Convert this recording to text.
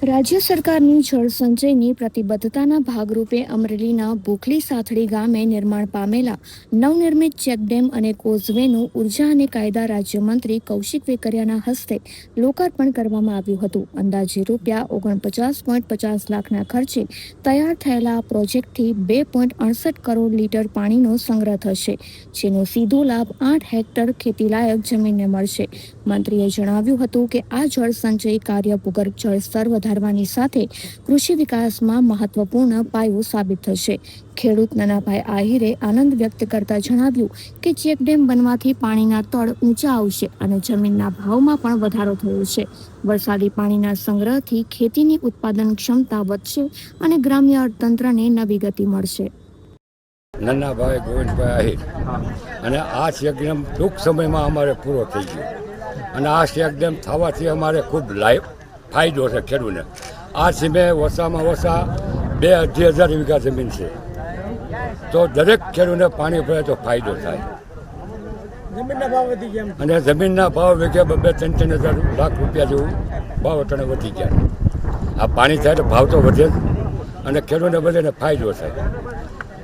રાજ્ય સરકારની જળ સંચયની પ્રતિબદ્ધતાના ભાગરૂપે અમરેલીના ભૂખલી સાથડી ગામે નિર્માણ પામેલા નવનિર્મિત ચેકડેમ અને કોઝવેનું ઉર્જા અને કાયદા રાજ્યમંત્રી કૌશિક વેકરિયાના હસ્તે લોકાર્પણ કરવામાં આવ્યું હતું. અંદાજે ₹49.50 લાખના ખર્ચે તૈયાર થયેલા આ પ્રોજેક્ટથી 2.68 કરોડ લીટર પાણીનો સંગ્રહ થશે, જેનો સીધો લાભ 8 હેક્ટર ખેતીલાયક જમીનને મળશે. મંત્રીએ જણાવ્યું હતું કે આ જળ સંચય કાર્ય ભૂગર્ભ જળસ્તર વધારવાની સાથે કૃષિ વિકાસમાં મહત્વપૂર્ણ પાયો સાબિત થશે. ખેડૂત નાનાભાઈ આહિરે આનંદ વ્યક્ત કરતા જણાવ્યું કે ચેકડેમ બનવાથી પાણીના તળ ઊંચા આવશે અને જમીનના ભાવમાં પણ વધારો થયો છે. વરસાદી પાણીના સંગ્રહથી ખેતીની ઉત્પાદન ક્ષમતા વધશે અને ગ્રામ્ય અર્થતંત્રને નવી ગતિ મળશે. નાનાભાઈ ગોવિંદભાઈ આહિર અને આ ચેકડેમ ટૂંક સમયમાં અમારે પૂરો થઈ ગયો અને આ ચેકડેમ થવાથી અમારે ખૂબ ફાયદો છે ખેડૂતને. આ સીમે ઓછામાં ઓછા 2,500 વીઘા જમીન છે, તો દરેક ખેડૂતને પાણી પડે તો ફાયદો થાય. અને જમીનના ભાવ વીઘે 2-3 લાખ રૂપિયા જેવું ભાવ અટાણે વધી ગયા. આ પાણી થાય તો ભાવ તો વધે અને ખેડૂતને બધાને ફાયદો થાય.